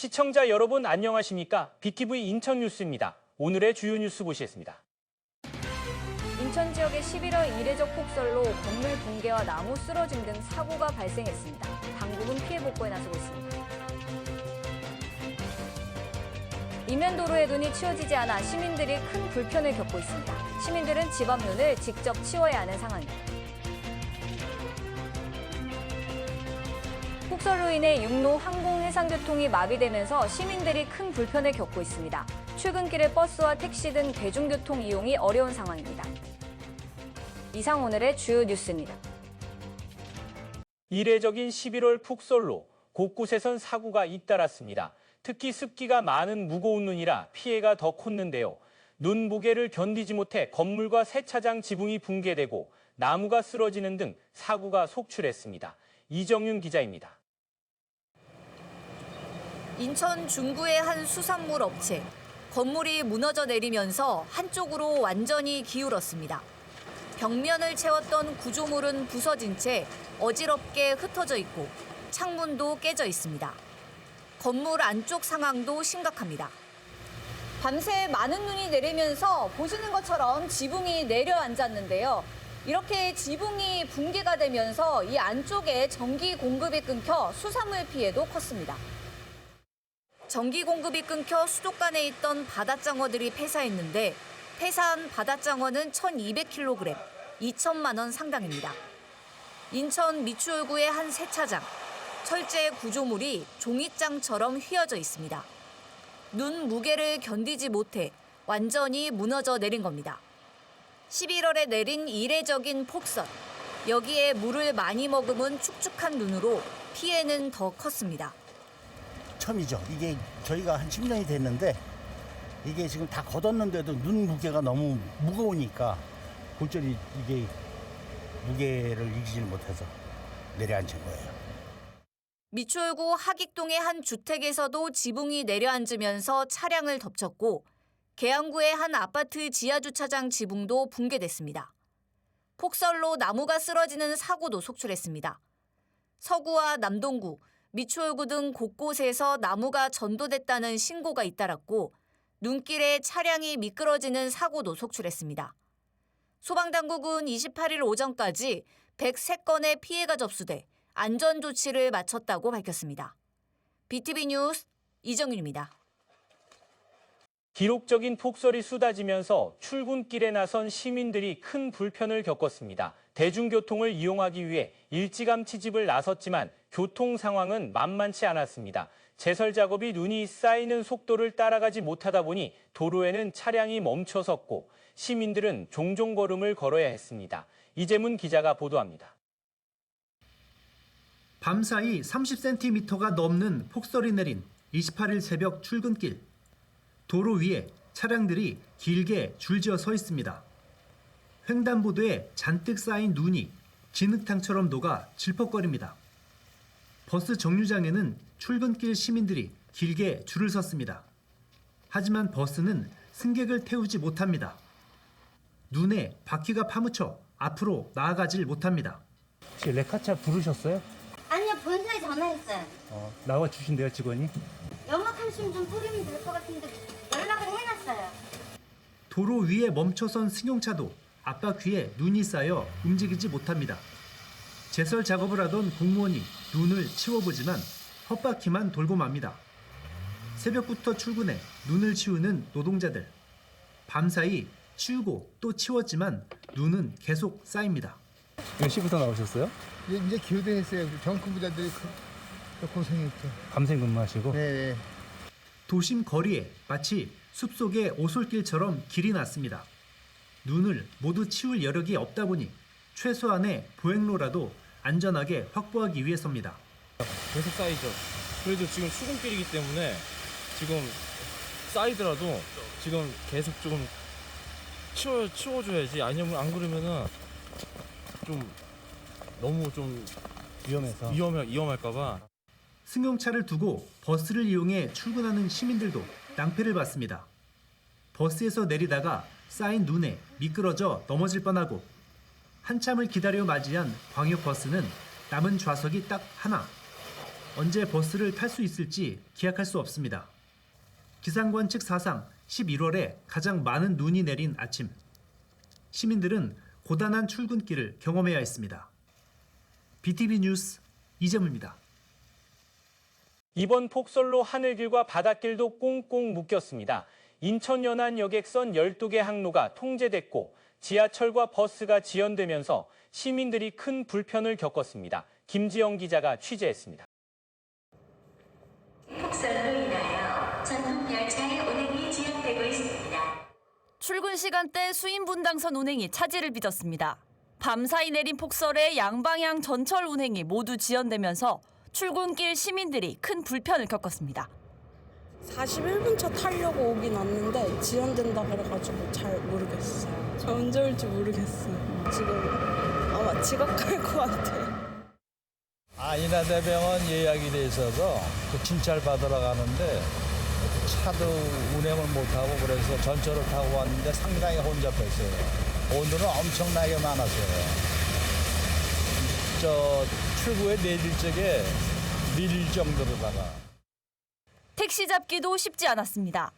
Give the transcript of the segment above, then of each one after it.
시청자 여러분 안녕하십니까? BTV 인천 뉴스입니다. 오늘의 주요 뉴스 보시겠습니다. 인천 지역의 11월 이례적 폭설로 건물 붕괴와 나무 쓰러짐 등 사고가 발생했습니다. 당국은 피해 복구에 나서고 있습니다. 이면도로에 눈이 치워지지 않아 시민들이 큰 불편을 겪고 있습니다. 시민들은 집 앞 눈을 직접 치워야 하는 상황입니다. 폭설로 인해 육로, 항공, 해상교통이 마비되면서 시민들이 큰 불편을 겪고 있습니다. 출근길에 버스와 택시 등 대중교통 이용이 어려운 상황입니다. 이상 오늘의 주요 뉴스입니다. 이례적인 11월 폭설로 곳곳에선 사고가 잇따랐습니다. 특히 습기가 많은 무거운 눈이라 피해가 더 컸는데요. 눈 무게를 견디지 못해 건물과 세차장 지붕이 붕괴되고 나무가 쓰러지는 등 사고가 속출했습니다. 이정윤 기자입니다. 인천 중구의 한 수산물 업체. 건물이 무너져 내리면서 한쪽으로 완전히 기울었습니다. 벽면을 채웠던 구조물은 부서진 채 어지럽게 흩어져 있고 창문도 깨져 있습니다. 건물 안쪽 상황도 심각합니다. 밤새 많은 눈이 내리면서 보시는 것처럼 지붕이 내려앉았는데요. 이렇게 지붕이 붕괴가 되면서 이 안쪽에 전기 공급이 끊겨 수산물 피해도 컸습니다. 전기 공급이 끊겨 수도관에 있던 바닷장어들이 폐사했는데 폐사한 바닷장어는 1,200kg, 2천만 원 상당입니다. 인천 미추홀구의 한 세차장, 철제 구조물이 종잇장처럼 휘어져 있습니다. 눈 무게를 견디지 못해 완전히 무너져 내린 겁니다. 11월에 내린 이례적인 폭설, 여기에 물을 많이 머금은 축축한 눈으로 피해는 더 컸습니다. 처음이죠. 이게 저희가 한 10년이 됐는데 이게 지금 다 걷었는데도 눈 무게가 너무 무거우니까 골절이 이게 무게를 이기질 못해서 내려앉은 거예요. 미추홀구 하익동의 한 주택에서도 지붕이 내려앉으면서 차량을 덮쳤고 계양구의 한 아파트 지하주차장 지붕도 붕괴됐습니다. 폭설로 나무가 쓰러지는 사고도 속출했습니다. 서구와 남동구, 미추홀구 등 곳곳에서 나무가 전도됐다는 신고가 잇따랐고 눈길에 차량이 미끄러지는 사고도 속출했습니다. 소방당국은 28일 오전까지 103건의 피해가 접수돼 안전조치를 마쳤다고 밝혔습니다. BTV 뉴스 이정윤입니다. 기록적인 폭설이 쏟아지면서 출근길에 나선 시민들이 큰 불편을 겪었습니다. 대중교통을 이용하기 위해 일찌감치 집을 나섰지만 교통 상황은 만만치 않았습니다. 제설 작업이 눈이 쌓이는 속도를 따라가지 못하다 보니 도로에는 차량이 멈춰섰고 시민들은 종종 걸음을 걸어야 했습니다. 이재문 기자가 보도합니다. 밤사이 30cm가 넘는 폭설이 내린 28일 새벽 출근길. 도로 위에 차량들이 길게 줄지어 서 있습니다. 횡단보도에 잔뜩 쌓인 눈이 진흙탕처럼 녹아 질퍽거립니다. 버스 정류장에는 출근길 시민들이 길게 줄을 섰습니다. 하지만 버스는 승객을 태우지 못합니다. 눈에 바퀴가 파묻혀 앞으로 나아가질 못합니다. 혹시 레카차 부르셨어요? 아니요, 본사에 전화했어요. 나와주신대요, 직원이? 연막한숨 좀 뿌리면 될 것 같은데 연락을 해놨어요. 도로 위에 멈춰선 승용차도 앞바퀴에 눈이 쌓여 움직이지 못합니다. 제설 작업을 하던 공무원이 눈을 치워보지만 헛바퀴만 돌고 맙니다. 새벽부터 출근해 눈을 치우는 노동자들. 밤사이 치우고 또 치웠지만 눈은 계속 쌓입니다. 몇 시부터 나오셨어요? 이제 교대했어요. 정권 부자들이 고생했죠. 밤샘 근무하시고? 네. 도심 거리에 마치 숲속의 오솔길처럼 길이 났습니다. 눈을 모두 치울 여력이 없다 보니 최소한의 보행로라도 안전하게 확보하기 위해서입니다. 계속 쌓이죠. 그래도 지금 출근길이기 때문에 지금 쌓이더라도 지금 계속 좀 치워줘야지. 아니면 안 그러면은 좀 너무 좀 위험해서? 위험할까봐. 승용차를 두고 버스를 이용해 출근하는 시민들도 낭패를 봤습니다. 버스에서 내리다가 쌓인 눈에 미끄러져 넘어질 뻔하고 한참을 기다려 맞이한 광역버스는 남은 좌석이 딱 하나. 언제 버스를 탈 수 있을지 기약할 수 없습니다. 기상관 측 사상 11월에 가장 많은 눈이 내린 아침. 시민들은 고단한 출근길을 경험해야 했습니다. BTV 뉴스 이재무입니다. 이번 폭설로 하늘길과 바닷길도 꽁꽁 묶였습니다. 인천 연안 여객선 12개 항로가 통제됐고 지하철과 버스가 지연되면서 시민들이 큰 불편을 겪었습니다. 김지영 기자가 취재했습니다. 폭설로 인하여 전동 열차의 운행이 지연되고 있습니다. 출근 시간대 수인 분당선 운행이 차질을 빚었습니다. 밤사이 내린 폭설에 양방향 전철 운행이 모두 지연되면서 출근길 시민들이 큰 불편을 겪었습니다. 41분 차 타려고 오긴 왔는데 지연된다 그래가지고 잘 모르겠어요. 저 언제 올지 모르겠어요. 지금 아마 지각할 것 같아요. 인하대병원 예약이 돼 있어서 그 진찰 받으러 가는데 차도 운행을 못하고 그래서 전철을 타고 왔는데 상당히 혼잡했어요. 오늘은 엄청나게 많았어요. 저 출구에 내릴 적에 밀릴 정도로다가. 택시 잡기도 쉽지 않았습니다.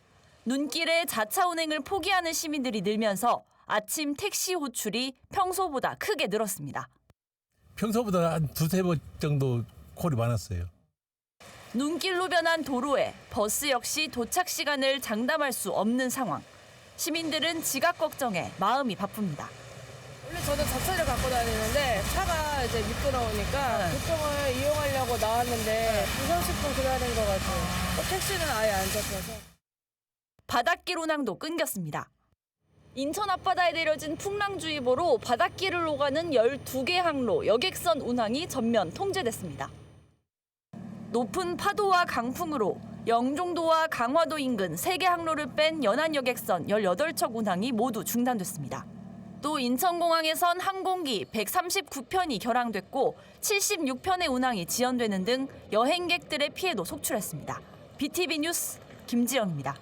눈길에 자차 운행을 포기하는 시민들이 늘면서 아침 택시 호출이 평소보다 크게 늘었습니다. 평소보다 한 두세 번 정도 콜이 많았어요. 눈길로 변한 도로에 버스 역시 도착 시간을 장담할 수 없는 상황. 시민들은 지각 걱정에 마음이 바쁩니다. 원래 저도 자차를 갖고 다니는데 차가 이제 미끄러우니까 교통을 이용하려고 나왔는데 2~30분 기다린 것 같아요. 택시는 아예 안 잡혀서. 바닷길 운항도 끊겼습니다. 인천 앞바다에 내려진 풍랑주의보로 바닷길을 오가는 12개 항로 여객선 운항이 전면 통제됐습니다. 높은 파도와 강풍으로 영종도와 강화도 인근 3개 항로를 뺀 연안여객선 18척 운항이 모두 중단됐습니다. 또 인천공항에선 항공기 139편이 결항됐고 76편의 운항이 지연되는 등 여행객들의 피해도 속출했습니다. BTV 뉴스 김지영입니다.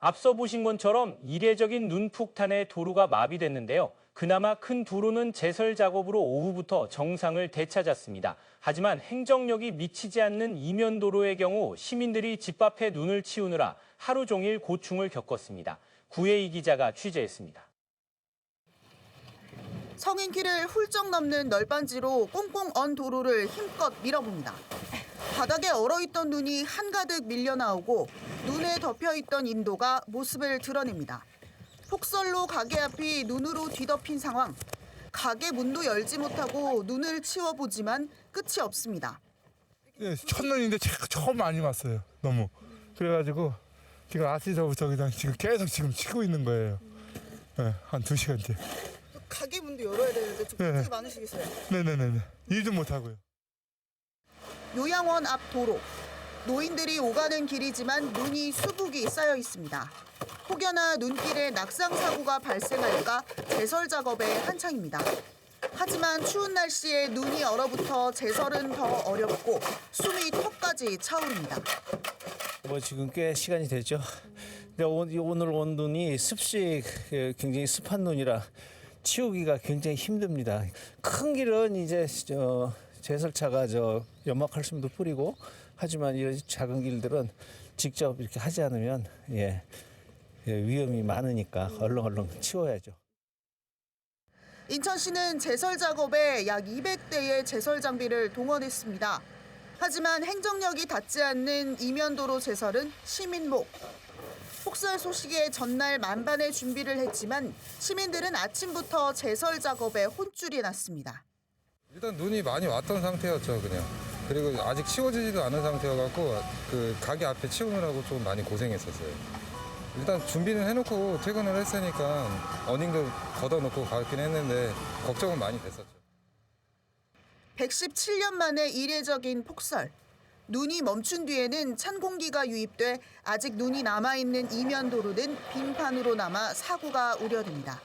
앞서 보신 것처럼 이례적인 눈폭탄에 도로가 마비됐는데요. 그나마 큰 도로는 제설 작업으로 오후부터 정상을 되찾았습니다. 하지만 행정력이 미치지 않는 이면도로의 경우 시민들이 집 앞에 눈을 치우느라 하루 종일 고충을 겪었습니다. 구혜희 기자가 취재했습니다. 성인키를 훌쩍 넘는 널빤지로 꽁꽁 언 도로를 힘껏 밀어봅니다. 바닥에 얼어있던 눈이 한가득 밀려나오고 눈에 덮여있던 인도가 모습을 드러냅니다. 폭설로 가게 앞이 눈으로 뒤덮인 상황. 가게 문도 열지 못하고 눈을 치워보지만 끝이 없습니다. 네, 첫눈인데 처음 많이 왔어요. 너무. 그래가지고 지금 아침서부터 그냥 지금 계속 지금 치고 있는 거예요. 네, 한 2시간째. 가게 문도 열어야 되는데 좀 고생이 많으시겠어요? 네네네. 일도 못하고요. 요양원 앞 도로. 노인들이 오가는 길이지만 눈이 수북이 쌓여 있습니다. 혹여나 눈길에 낙상 사고가 발생할까 제설 작업에 한창입니다. 하지만 추운 날씨에 눈이 얼어붙어 제설은 더 어렵고 숨이 턱까지 차오릅니다. 지금 꽤 시간이 됐죠. 근데 오늘 온 눈이 굉장히 습한 눈이라 치우기가 굉장히 힘듭니다. 큰 길은 이제 제설차가 연막칼슘도 뿌리고 하지만 이런 작은 길들은 직접 이렇게 하지 않으면 위험이 많으니까 얼른 치워야죠. 인천시는 제설 작업에 약 200대의 제설 장비를 동원했습니다. 하지만 행정력이 닿지 않는 이면도로 제설은 시민목. 폭설 소식에 전날 만반의 준비를 했지만 시민들은 아침부터 제설 작업에 혼쭐이 났습니다. 일단 눈이 많이 왔던 상태였죠, 그냥. 그리고 아직 치워지지도 않은 상태여갖고 그 가게 앞에 치우느라고 좀 많이 고생했었어요. 일단 준비는 해놓고 퇴근을 했으니까 어닝도 걷어놓고 가긴 했는데 걱정은 많이 됐었죠. 117년 만에 이례적인 폭설. 눈이 멈춘 뒤에는 찬 공기가 유입돼 아직 눈이 남아있는 이면도로는 빙판으로 남아 사고가 우려됩니다.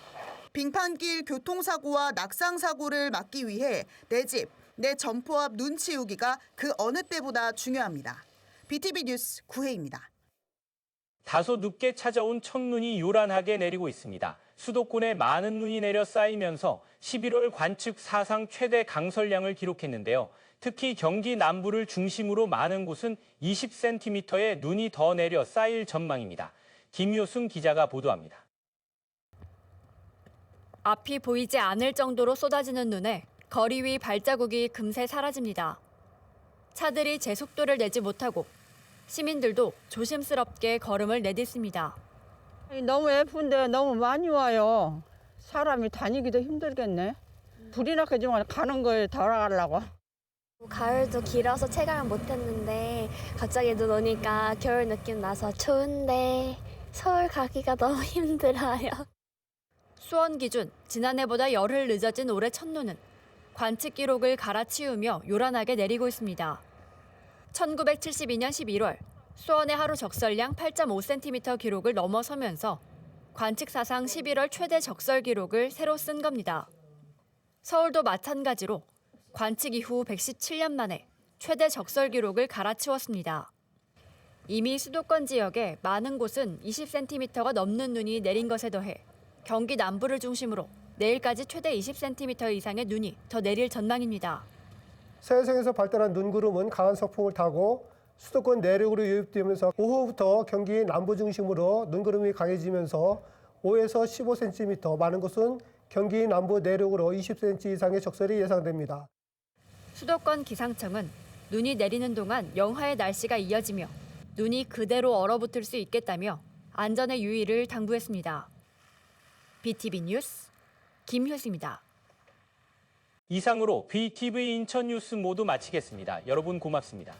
빙판길 교통사고와 낙상사고를 막기 위해 내 집, 내 점포 앞 눈 치우기가 그 어느 때보다 중요합니다. BTV 뉴스 구혜입니다. 다소 늦게 찾아온 첫눈이 요란하게 내리고 있습니다. 수도권에 많은 눈이 내려 쌓이면서 11월 관측 사상 최대 강설량을 기록했는데요. 특히 경기 남부를 중심으로 많은 곳은 20cm의 눈이 더 내려 쌓일 전망입니다. 김효승 기자가 보도합니다. 앞이 보이지 않을 정도로 쏟아지는 눈에 거리 위 발자국이 금세 사라집니다. 차들이 제 속도를 내지 못하고 시민들도 조심스럽게 걸음을 내딛습니다. 너무 예쁜데 너무 많이 와요. 사람이 다니기도 힘들겠네. 불이나 켜지면 가는 거에 돌아가려고. 가을도 길어서 체감을 못했는데 갑자기 눈 오니까 겨울 느낌 나서 좋은데 서울 가기가 너무 힘들어요. 수원 기준 지난해보다 열흘 늦어진 올해 첫눈은 관측 기록을 갈아치우며 요란하게 내리고 있습니다. 1972년 11월 수원의 하루 적설량 8.5cm 기록을 넘어서면서 관측 사상 11월 최대 적설 기록을 새로 쓴 겁니다. 서울도 마찬가지로 관측 이후 117년 만에 최대 적설 기록을 갈아치웠습니다. 이미 수도권 지역에 많은 곳은 20cm가 넘는 눈이 내린 것에 더해 경기 남부를 중심으로 내일까지 최대 20cm 이상의 눈이 더 내릴 전망입니다. 서해상에서 발달한 눈구름은 강한 서풍을 타고 수도권 내륙으로 유입되면서 오후부터 경기 남부 중심으로 눈구름이 강해지면서 5에서 15cm, 많은 곳은 경기 남부 내륙으로 20cm 이상의 적설이 예상됩니다. 수도권 기상청은 눈이 내리는 동안 영하의 날씨가 이어지며 눈이 그대로 얼어붙을 수 있겠다며 안전의 유의를 당부했습니다. BTV 뉴스 김효수입니다. 이상으로 BTV 인천 뉴스 모두 마치겠습니다. 여러분 고맙습니다.